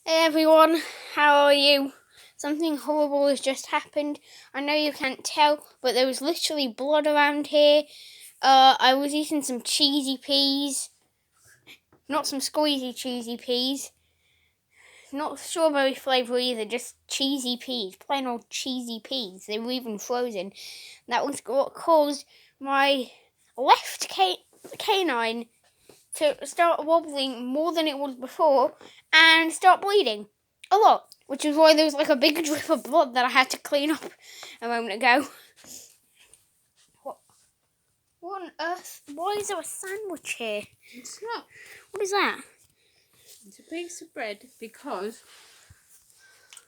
Hey everyone, how are you? Something horrible has just happened. I know you can't tell, but there was literally blood around here. I was eating some cheesy peas. Not some squeezy cheesy peas. Not strawberry flavour either, just cheesy peas. Plain old cheesy peas. They were even frozen. That was what caused my left canine to start wobbling more than it was before and start bleeding a lot, which is why there was like a big drip of blood that I had to clean up a moment ago. What on earth? Why is there a sandwich here? It's not. What is that? It's a piece of bread because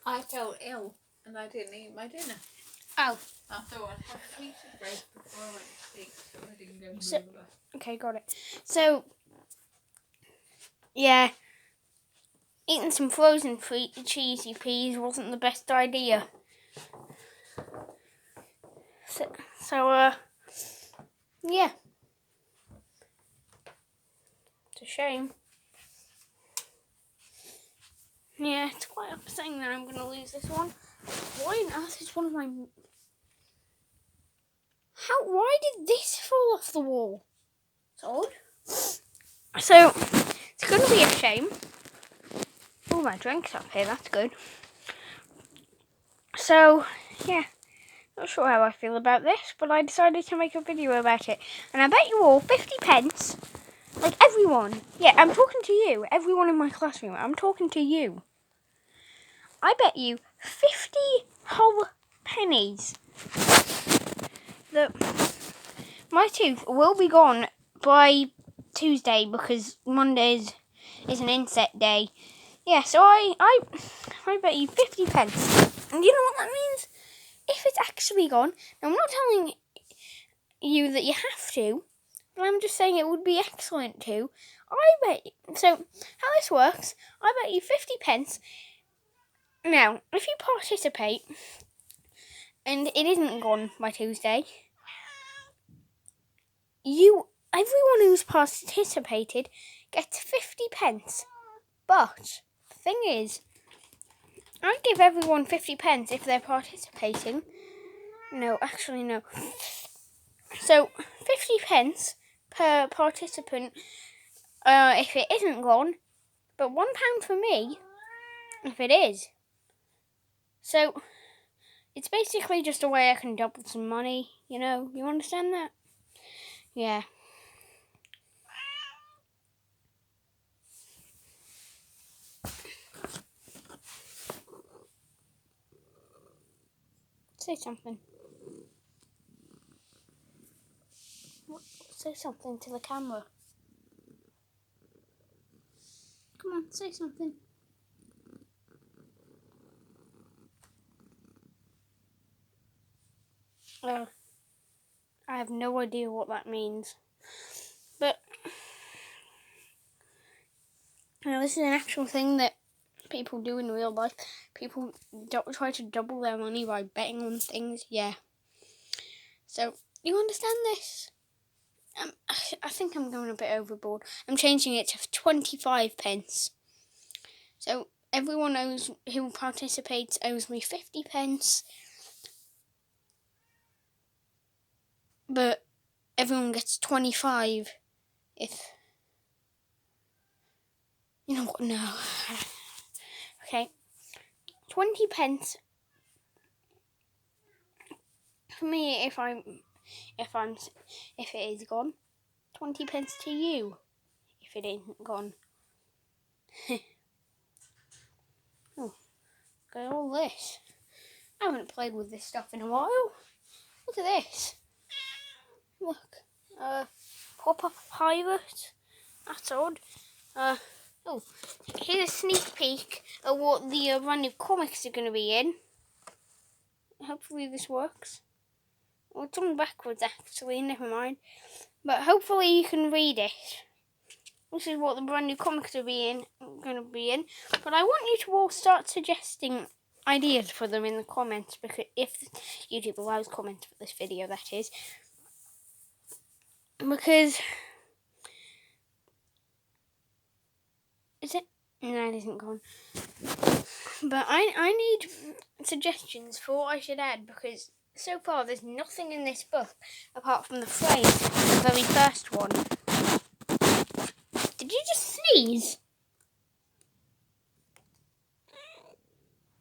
I felt ill and I didn't eat my dinner. Oh. I thought I'd have a piece of bread before I went to sleep so I didn't go over. Okay, got it. So, yeah, eating some frozen cheesy peas wasn't the best idea. So, yeah. It's a shame. Yeah, it's quite upsetting that I'm going to lose this one. Why on earth is one of my... Why did this fall off the wall? It's odd. So, it's going to be a shame. Oh, my drink's up here, that's good. So, yeah. Not sure how I feel about this, but I decided to make a video about it. And I bet you all 50 pence, like everyone. Yeah, I'm talking to you. Everyone in my classroom, I'm talking to you. I bet you 50 whole pennies that my tooth will be gone by Tuesday because Monday is an inset day. Yeah, so I bet you 50 pence. And you know what that means? If it's actually gone, now I'm not telling you that you have to, but I'm just saying it would be excellent to. So how this works, I bet you 50 pence. Now, if you participate and it isn't gone by Tuesday, everyone who's participated gets 50 pence. But the thing is, I give everyone 50 pence if they're participating. No, actually no. So 50 pence per participant if it isn't gone, but £1 for me if it is. So it's basically just a way I can double some money, you know, you understand that? Yeah. Say something. Say something to the camera. Come on, say something. I have no idea what that means. But this is an actual thing that people do in real life. People try to double their money by betting on things. Yeah. So, you understand this? I think I'm going a bit overboard. I'm changing it to 25 pence. So, everyone who participates owes me 50 pence. But everyone gets 25 if... You know what? No. Okay. 20 pence for me if it is gone. 20 pence to you if it ain't gone. Oh, got all this. I haven't played with this stuff in a while. Look at this. Look. Pop-up pirate. That's odd. Oh, here's a sneak peek of what the brand new comics are going to be in. Hopefully this works. Well, it's on backwards actually, never mind. But hopefully you can read it. This is what the brand new comics are going to be in. But I want you to all start suggesting ideas for them in the comments, because if YouTube allows comments for this video, that is. Because... Is it? No, it isn't gone. But I need suggestions for what I should add, because so far there's nothing in this book apart from the phrase, the very first one. Did you just sneeze?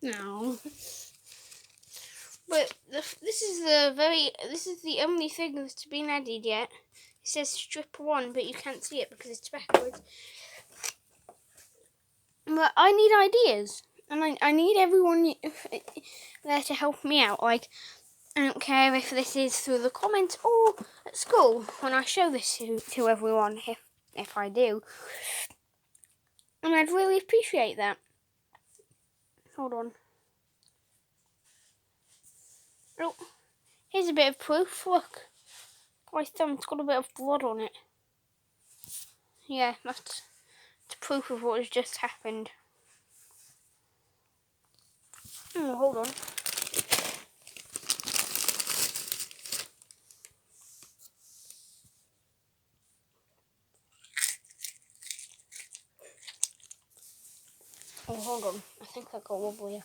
No. But this is the only thing that's been added yet. It says strip 1, but you can't see it because it's backwards. But I need ideas, and I need everyone there to help me out. Like, I don't care if this is through the comments or at school when I show this to everyone, if I do. And I'd really appreciate that. Hold on. Oh, here's a bit of proof. Look, my thumb's got a bit of blood on it. Yeah, that's proof of what has just happened. Oh, hold on. Oh, hold on. I think that got wobblier.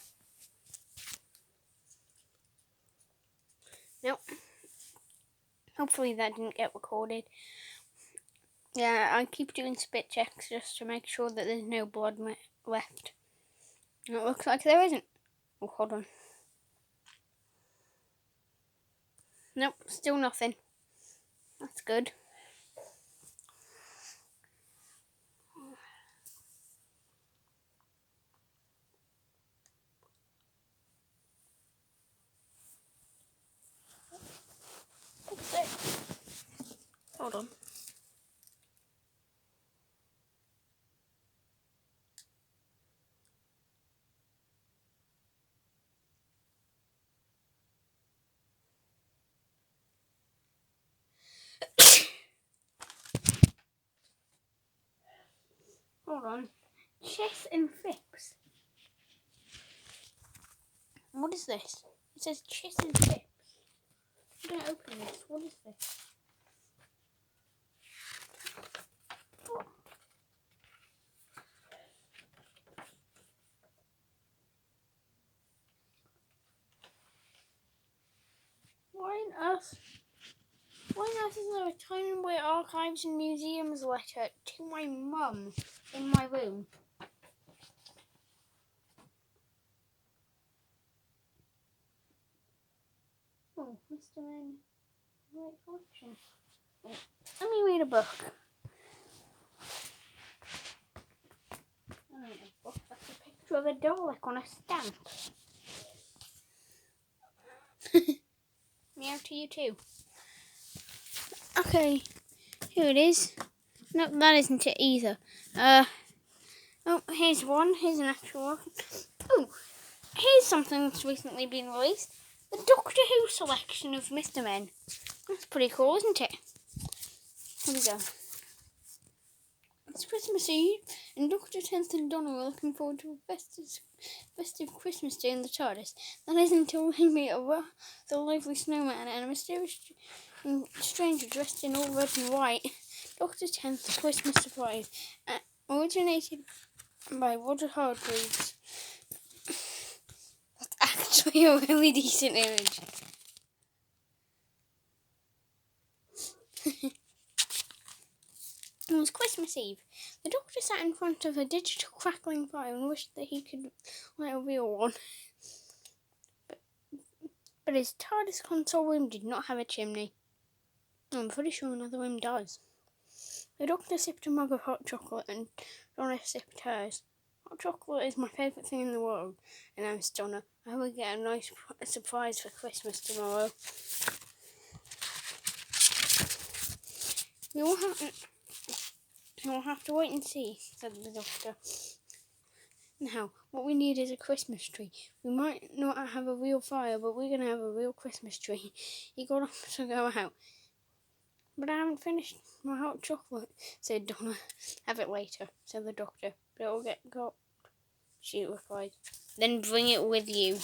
Nope. Hopefully that didn't get recorded. Yeah, I keep doing spit checks just to make sure that there's no blood left. And it looks like there isn't. Oh, hold on. Nope, still nothing. That's good. What's it? Hold on. Hold on. Chess and Fips. What is this? It says Chess and Fips. I'm gonna open this. What is this? Oh. Why on earth is there a Tyneway Archives and Museums letter to my mum in my room? Oh, Mr. Man, great collection. Oh, let me read a book. Oh, a book. That's a picture of a Dalek on a stamp. Meow to you too. Okay, here it is. No, that isn't it either. Oh, here's one. Here's an actual one. Oh, here's something that's recently been released. The Doctor Who selection of Mr. Men. That's pretty cool, isn't it? Here we go. It's Christmas Eve, and Dr. Tenth and Donna are looking forward to a festive Christmas day in the TARDIS. That is until they meet the lively snowman and a mysterious stranger dressed in all red and white. Dr. Tenth's Christmas Surprise, originated by Roger Hargreaves. That's actually a really decent image. It was Christmas Eve. The Doctor sat in front of a digital crackling fire and wished that he could light a real one. But his TARDIS console room did not have a chimney. I'm pretty sure another room does. The Doctor sipped a mug of hot chocolate and Donna sipped hers. Hot chocolate is my favourite thing in the world, announced Donna. I will get a nice surprise for Christmas tomorrow. We'll have to wait and see, said the Doctor. Now, what we need is a Christmas tree. We might not have a real fire, but we're going to have a real Christmas tree. He got up to go out. But I haven't finished my hot chocolate, said Donna. Have it later, said the Doctor. But it'll get cold, she replied. Then bring it with you.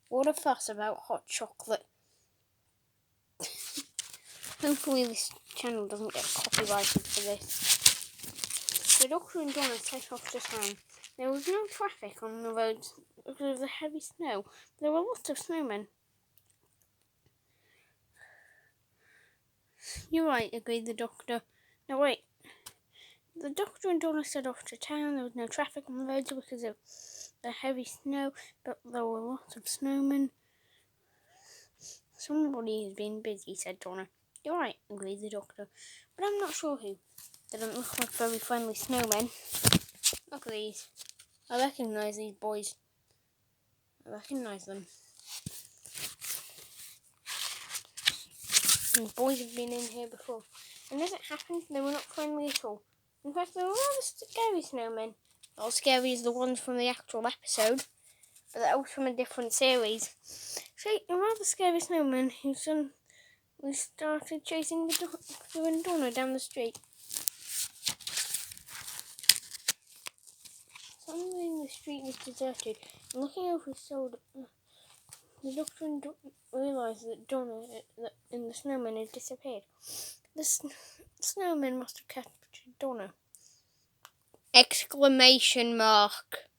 What a fuss about hot chocolate. Hopefully this channel doesn't get copyrighted for this. The Doctor and Donna set off to town. There was no traffic on the roads because of the heavy snow. There were lots of snowmen. You're right, agreed the Doctor. No, wait. The Doctor and Donna set off to town. There was no traffic on the roads because of the heavy snow, but there were lots of snowmen. Somebody has been busy, said Donna. You're right, agreed the Doctor, but I'm not sure who. They don't look like very friendly snowmen. Look at these. I recognise these boys. I recognise them. These boys have been in here before. And as it happened, they were not friendly at all. In fact, they were rather scary snowmen. Not as scary as the ones from the actual episode, but that was from a different series. So, a rather scary snowman who started chasing the Doctor and Donna down the street. Suddenly the street was deserted, and looking over his shoulder, the Doctor and Donna realised that Donna and the snowman had disappeared. The snowman must have captured Donna. Exclamation mark.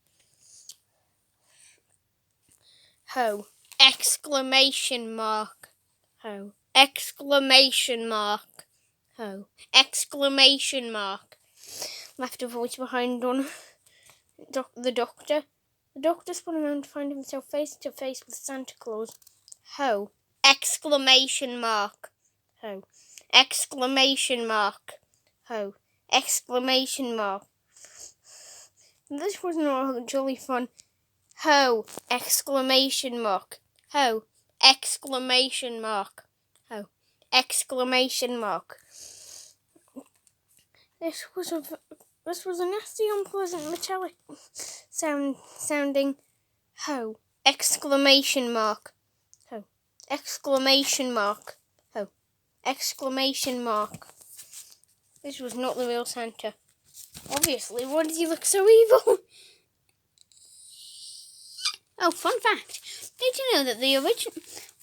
Ho. Exclamation mark. Ho. Exclamation mark. Ho. Exclamation mark. Left a voice behind Donna. The Doctor. The Doctor spun around to find himself face to face with Santa Claus. Ho. Exclamation mark. Ho. Exclamation mark. Ho. Exclamation mark. This was not jolly fun. Ho! Exclamation mark. Ho! Exclamation mark. Ho! Exclamation mark. This was a nasty, unpleasant, metallic sounding ho! Exclamation mark. Ho! Exclamation mark. Ho! Exclamation mark. This was not the real Santa. Obviously, why does he look so evil? Oh, fun fact. Did you know that the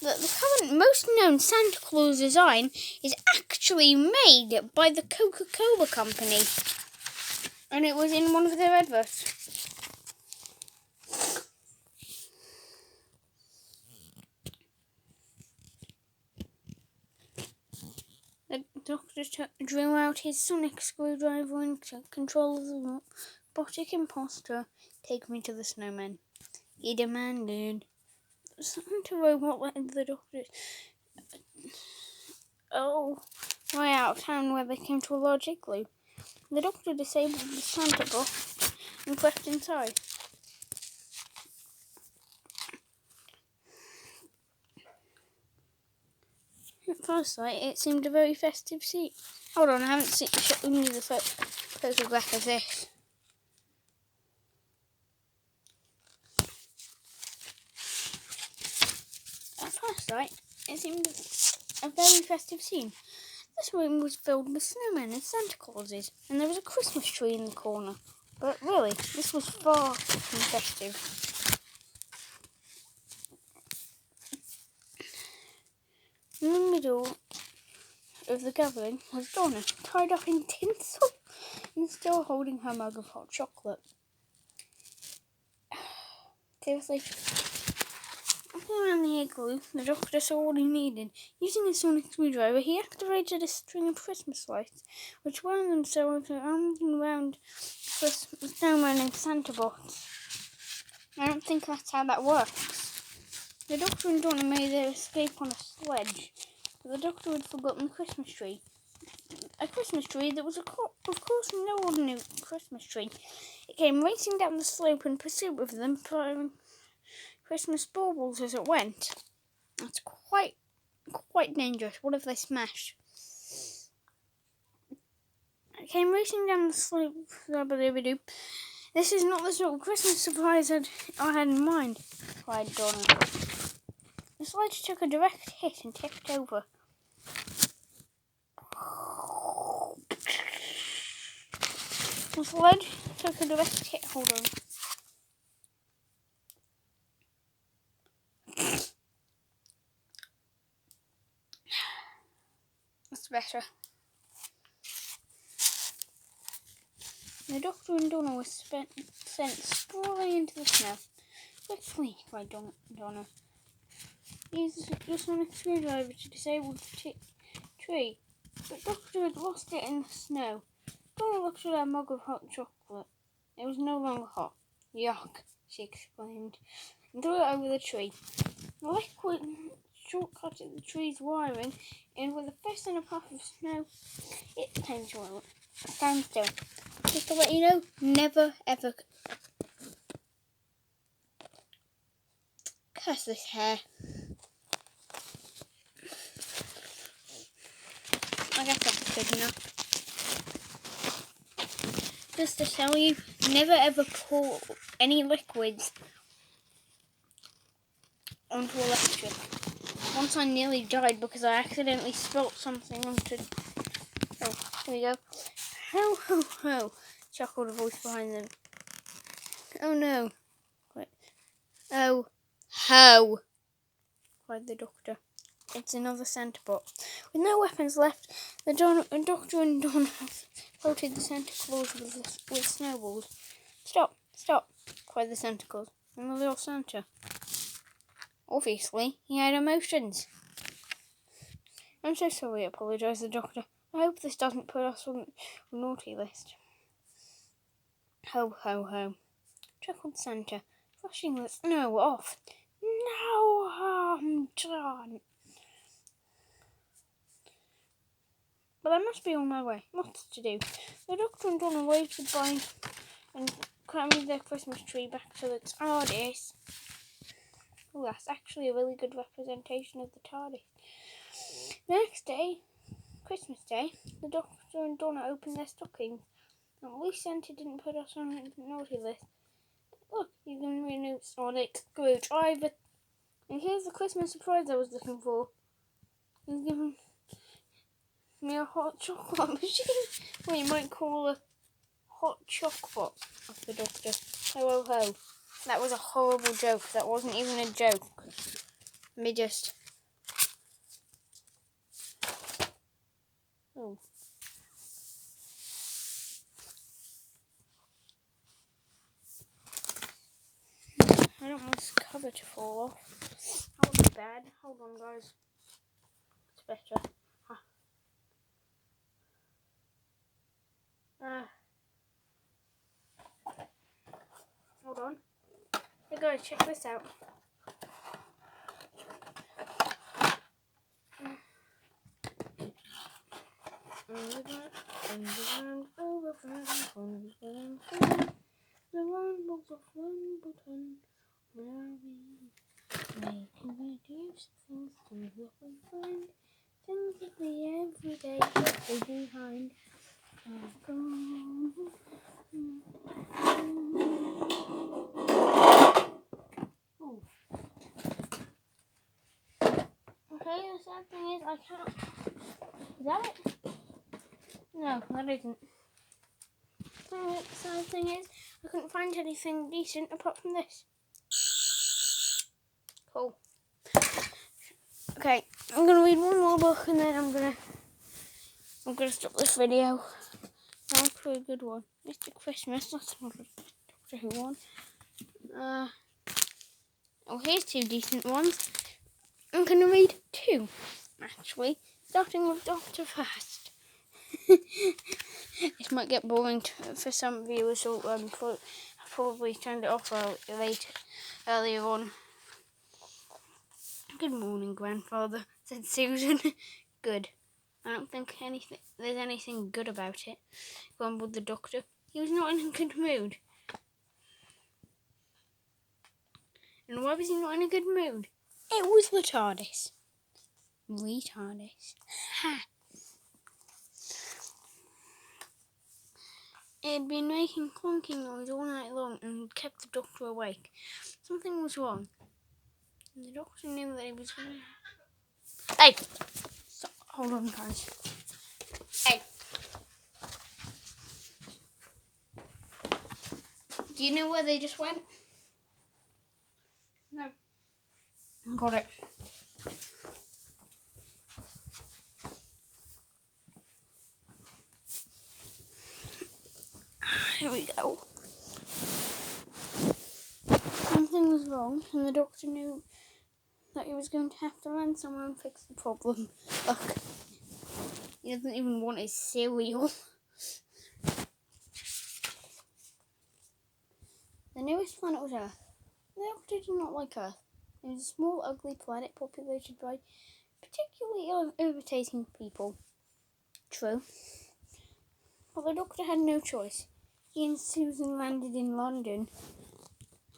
current most known Santa Claus design is actually made by the Coca-Cola Company? And it was in one of their adverts. The Doctor drew out his sonic screwdriver and took control of the robotic imposter. Take me to the snowman, he demanded. The Santa robot led the Doctor way out of town where they came to a large igloo. The Doctor disabled the Santa bot and crept inside. At first sight, it seemed a very festive scene. Hold on, I haven't shown you the photograph of this. At first sight, it seemed a very festive scene. This room was filled with snowmen and Santa Clauses, and there was a Christmas tree in the corner. But really, this was far from festive. In the middle of the gathering was Donna, tied up in tinsel and still holding her mug of hot chocolate. Seriously. Looking around the igloo, the Doctor saw what he needed. Using his sonic screwdriver, he activated a string of Christmas lights, which wound themselves around the snowman and Santa bots. I don't think that's how that works. The Doctor and Donna made their escape on a sledge, but the Doctor had forgotten the Christmas tree. A Christmas tree that was, of course, no ordinary Christmas tree. It came racing down the slope in pursuit of them, firing Christmas baubles as it went. That's quite dangerous. What if they smash? It came racing down the slope. This is not the sort of Christmas surprise I had in mind, cried Donna. The sledge took a direct hit and tipped over. The sledge took a direct hit. Hold on. That's better. The doctor and Donna were sent sprawling into the snow. Quickly, cried Donna. Use your sonic screwdriver to disable the tree. But Doctor had lost it in the snow. Donna looked at her mug of hot chocolate. It was no longer hot. Yuck, she exclaimed, and threw it over the tree. The liquid shortcutted the tree's wiring, and with a fist and a puff of snow, it came to a standstill. Just to let you know, never ever curse this hair. I guess that's good enough. Just to tell you, never ever pour any liquids onto electric. Once I nearly died because I accidentally spilt something onto... Oh, here we go. Ho, ho, ho, chuckled a voice behind them. Oh no. Wait. Oh, ho, cried the doctor. It's another Santa bot. With no weapons left, the doctor and Donna floated the Santa Claus with snowballs. Stop, stop, cried the Santa Claus. I'm a little Santa. Obviously, he had emotions. I'm so sorry, apologised the doctor. I hope this doesn't put us on the naughty list. Ho, ho, ho, chuckled Santa, brushing the snow off. No harm done. But I must be on my way. Lots to do. The doctor and Donna waved goodbye and carried their Christmas tree back to the TARDIS. Oh, that's actually a really good representation of the TARDIS. The next day, Christmas Day, the doctor and Donna opened their stockings. At least Santa didn't put us on the naughty list. Look, he's given me a new sonic screwdriver. And here's the Christmas surprise I was looking for. He's given me a hot chocolate machine. Well, you might call a hot chocolate of the doctor. Ho, ho, ho. That was a horrible joke. That wasn't even a joke. Let me just... Oh. I don't want this cover to fall off. That would be bad. Hold on, guys. It's better. Hold on. Hey guys, check this out. The rumbles of Wimbledon, where we making reduce things to what we find, things that we every day get behind. Ooh. Okay, the sad thing is I can't. Is that it? No, that isn't. The sad thing is I couldn't find anything decent apart from this. Cool. Okay, I'm gonna read one more book and then I'm gonna stop this video. Now for a good one. Mr. Christmas, that's not a Doctor Who one. Oh, here's two decent ones. I'm gonna read two, actually, starting with Doctor first. This might get boring for some viewers, so I've probably turned it off earlier on. Good morning, Grandfather, said Susan. Good. I don't think there's anything good about it, grumbled the doctor. He was not in a good mood. And why was he not in a good mood? It was the TARDIS. Retardis. Ha! It had been making clunking noise all night long and kept the doctor awake. Something was wrong. And the doctor knew that he was... Hey! Stop. Hold on, guys. Hey! Do you know where they just went? No. Got it. Here we go. Something was wrong, and the doctor knew that he was going to have to land somewhere and fix the problem. Look, he doesn't even want his cereal. The newest planet was Earth. The doctor did not like Earth. It was a small, ugly planet populated by particularly irritating people. True. But the doctor had no choice. He and Susan landed in London.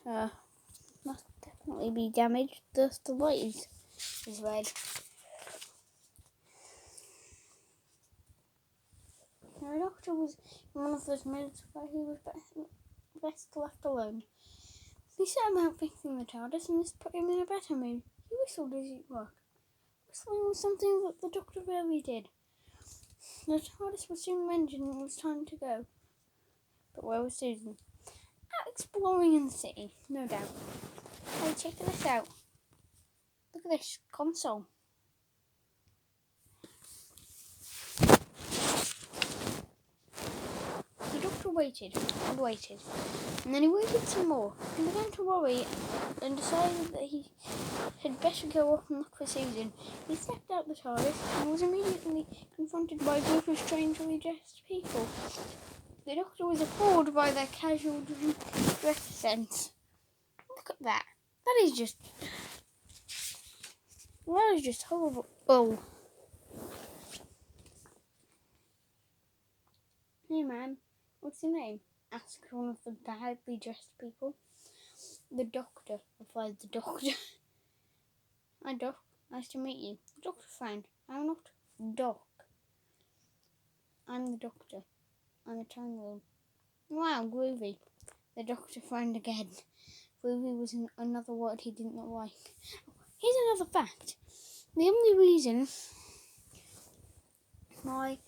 Must definitely be damaged. Thus the light is red. Now, the doctor was in one of those moods where he was best left alone. He set about fixing the TARDIS, and this put him in a better mood. He whistled as he worked. Whistling was something that the doctor rarely did. The TARDIS was soon mended and it was time to go. But where was Susan? Out exploring in the city, no doubt. Hey, check this out. Look at this console. The doctor waited and waited, and then he waited some more. He began to worry and decided that he had better go off and look for Susan. He stepped out the TARDIS and was immediately confronted by a group of strangely dressed people. The doctor was appalled by their casual dress sense. Look at that. That is just horrible. Oh. Hey man, what's your name? Asked one of the badly dressed people. The doctor, replied the doctor. Hi Doc, nice to meet you. The doctor frowned. I'm not Doc. I'm the doctor. I'm a time lord. Wow, groovy. The doctor frowned again. Groovy was another word he did not like. Here's another fact. The only reason why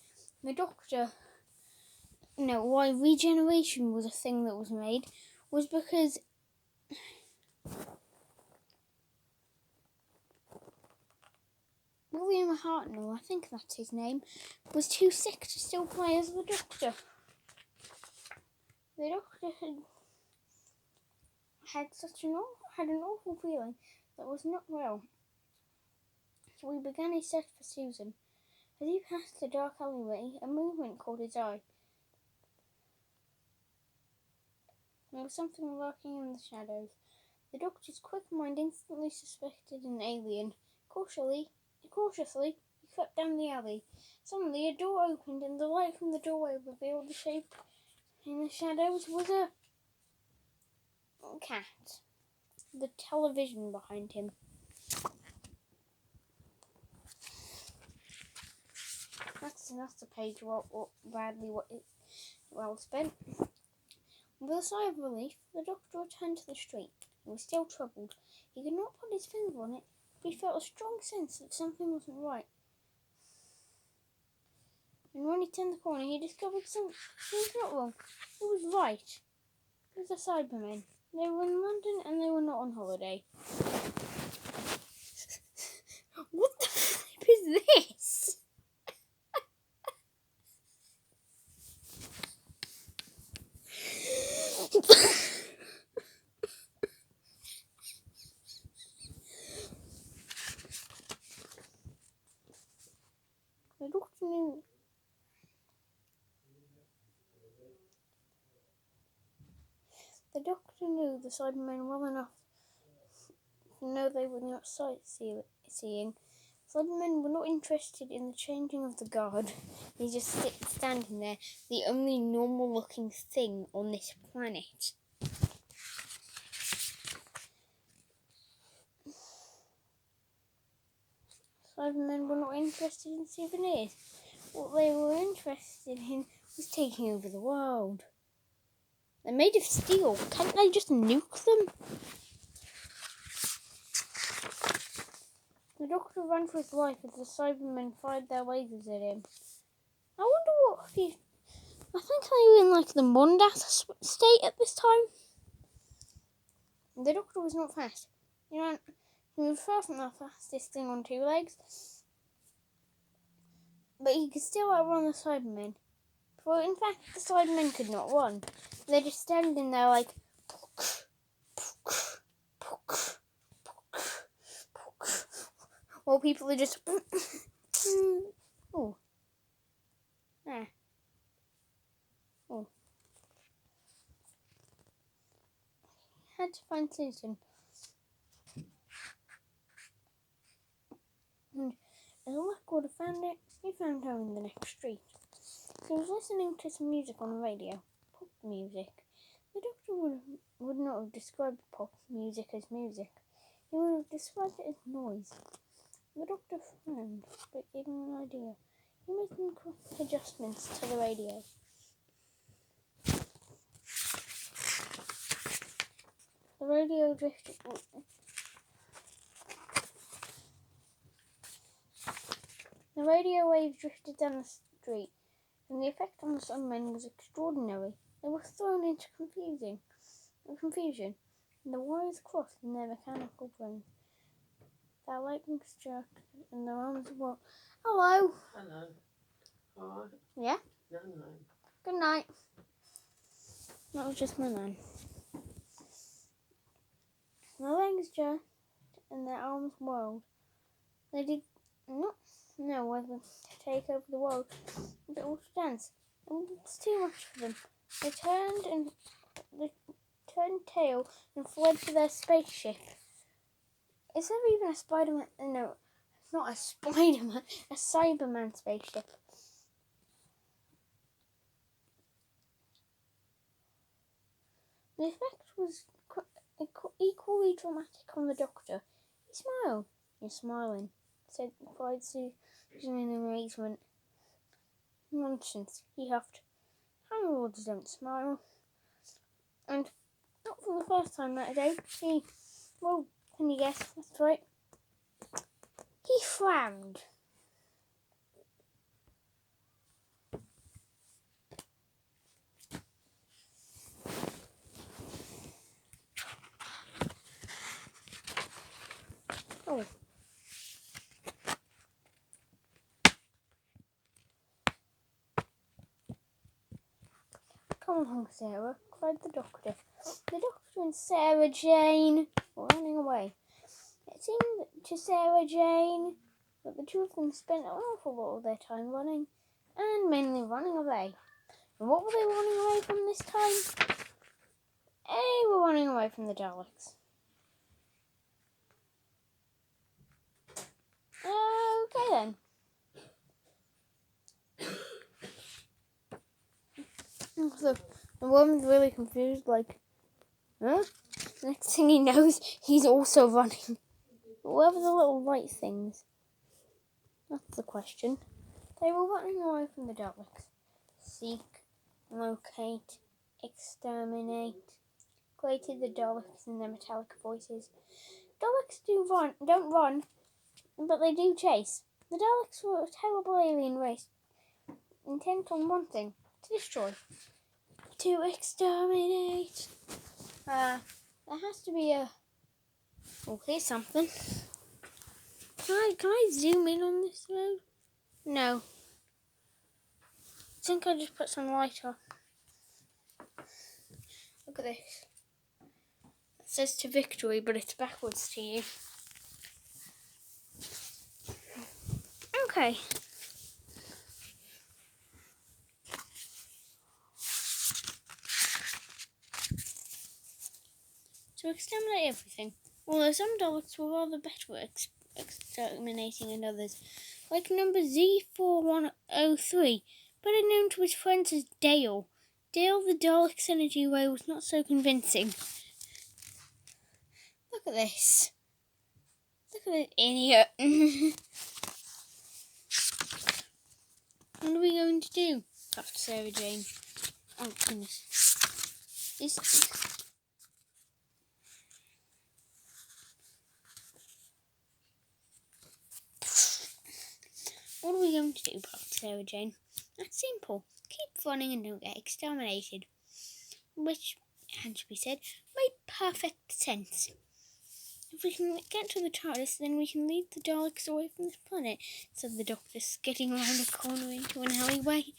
why regeneration was a thing that was made was because William Hartnell, I think that's his name, was too sick to still play as the Doctor. The Doctor had an awful feeling that was not well. So he began his search for Susan. As he passed a dark alleyway, a movement caught his eye. There was something lurking in the shadows. The Doctor's quick mind instantly suspected an alien. Cautiously, he crept down the alley. Suddenly, a door opened, and the light from the doorway revealed the shape in the shadows was a cat. The television behind him. That's the page well spent. With a sigh of relief, the Doctor returned to the street. He was still troubled. He could not put his finger on it, but he felt a strong sense that something wasn't right. And when he turned the corner, he discovered something was not wrong. It was right. It was the Cybermen. They were in London and they were not on holiday. What the flip is this? The Doctor knew the Cybermen well enough to know they were not sightseeing. Cybermen were not interested in the changing of the guard. They just standing there, the only normal-looking thing on this planet. Cybermen were not interested in souvenirs. What they were interested in was taking over the world. They're made of steel. Can't they just nuke them? The Doctor ran for his life as the Cybermen fired their lasers at him. I wonder what he... I think they were in the Mondas state at this time. The Doctor was not fast. He was far from the fastest thing on two legs. But he could still outrun the Cybermen. Well, in fact, the Cybermen could not run. They're just standing there like... While people are just... Oh. Ah. Oh. Had to find Susan. And as luck would have found it, he found her in the next street. He was listening to some music on the radio. Pop music. The doctor would not have described pop music as music. He would have described it as noise. The doctor frowned, but gave him an idea. He made some quick adjustments to the radio. The radio drifted. The radio waves drifted down the street, and the effect on the Cybermen was extraordinary. They were thrown into confusion, and the wires crossed in their mechanical brain. Their lightning struck, and their arms were... Hello. Hello. All right. Yeah? No. Good night. That was just my man. Their legs jerked, and their arms whirled. They did not know whether to take over the world, but it was dance. It was too much for them. They turned tail and fled to their spaceship. Is there even a Spider-Man? No, not a Spider-Man, a Cyberman spaceship. The effect was equally dramatic on the doctor. He smiled. You're smiling, cried Susan in amazement. Nonsense, he huffed. Hang-Lords don't smile. And not for the first time that day. Well, can you guess? That's right. He frowned. Oh. Come along, Sarah, cried the doctor. The doctor and Sarah Jane were running away. It seemed to Sarah Jane that the two of them spent an awful lot of their time running, and mainly running away. And what were they running away from this time? They were running away from the Daleks. Okay then. So the woman's really confused, like, huh? Next thing he knows, he's also running. Where were the little white things? That's the question. They were running away from the Daleks. Seek, locate, exterminate. Grated the Daleks in their metallic voices. Daleks don't run, but they do chase. The Daleks were a terrible alien race, intent on one thing: to destroy. To exterminate. There has to be a... Oh, here's something. Can I zoom in on this road? No. I think I just put some light on. Look at this. It says to victory, but it's backwards to you. Okay. To exterminate everything. Although some Daleks were rather better at exterminating than others, like number Z4103, better known to his friends as Dale. Dale the Dalek's energy ray was not so convincing. Look at this. Look at this idiot. What are we going to do? After Sarah Jane. Oh goodness. What are we going to do, After Sarah Jane? That's simple. Keep running and don't get exterminated. Which, had to be said, made perfect sense. If we can get to the TARDIS, then we can lead the Daleks away from this planet, said the doctor, skidding around a corner into an alleyway.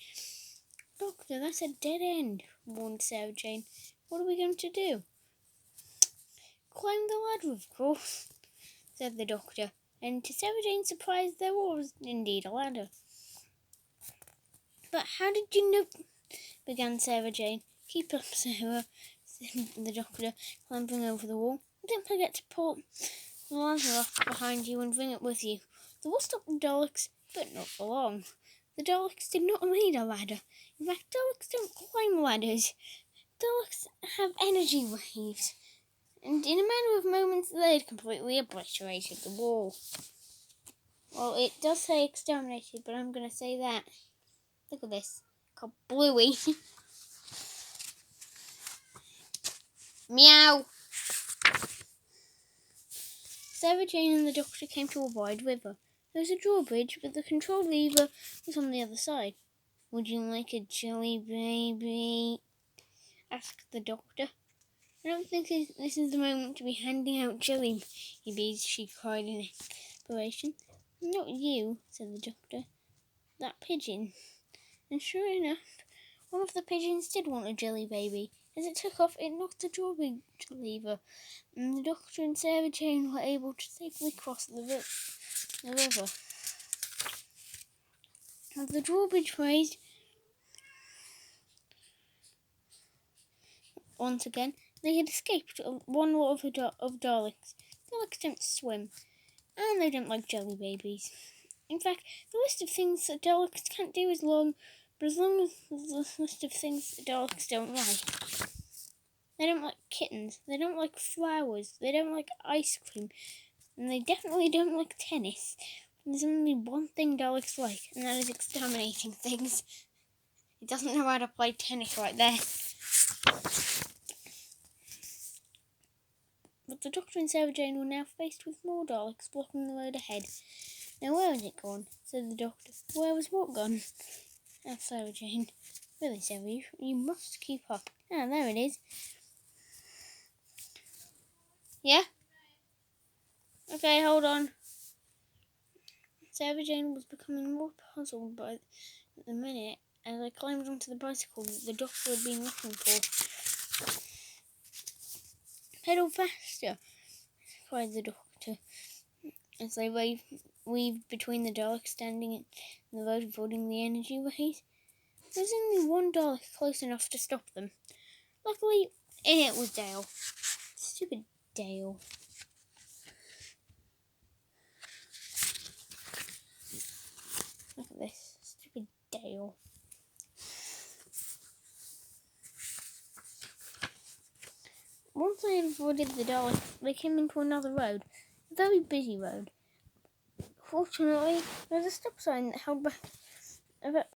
Doctor, that's a dead end, warned Sarah Jane. What are we going to do? Climb the ladder, of course, said the doctor, and to Sarah Jane's surprise there was indeed a ladder. But how did you know? Began Sarah Jane. Keep up, Sarah, said the doctor, clambering over the wall. Don't forget to pull the ladder off behind you and bring it with you. The will stop the Daleks, but not for long. The Daleks did not need a ladder. In fact, Daleks don't climb ladders. Daleks have energy waves. And in a matter of moments, they had completely obliterated the wall. Well, it does say exterminated, but I'm going to say that. Look at this. Called Bluey. Meow! Sarah Jane and the doctor came to a wide river. There was a drawbridge, but the control lever was on the other side. Would you like a jelly baby? Asked the doctor. I don't think this is the moment to be handing out jelly babies, she cried in desperation. Not you, said the doctor. That pigeon. And sure enough, one of the pigeons did want a jelly baby. As it took off, it knocked the drawbridge lever, and the doctor and Sarah Jane were able to safely cross the river. As the drawbridge raised once again, they had escaped one lot of Daleks. Daleks don't swim, and they don't like jelly babies. In fact, the list of things that Daleks can't do is long, but as long as the list of things that Daleks don't like. They don't like kittens, they don't like flowers, they don't like ice cream, and they definitely don't like tennis. There's only one thing Daleks like, and that is exterminating things. It doesn't know how to play tennis right there. But the Doctor and Sarah Jane were now faced with more Daleks blocking the road ahead. Now where has it gone? Said the Doctor. Where was what gone? Asked Sarah Jane. Really, Sarah, you must keep up. Ah, there it is. Yeah? Okay, hold on. Sarah Jane was becoming more puzzled by the minute as I climbed onto the bicycle that the Doctor had been looking for. Pedal faster, cried the Doctor, as they weaved between the Daleks standing in the road avoiding the energy waves. There was only one Dalek close enough to stop them. Luckily, it was Dale. Stupid Dale. Look at this. Stupid Dale. Once they had avoided the Dalek, they came into another road. A very busy road. Fortunately, there was a stop sign that held back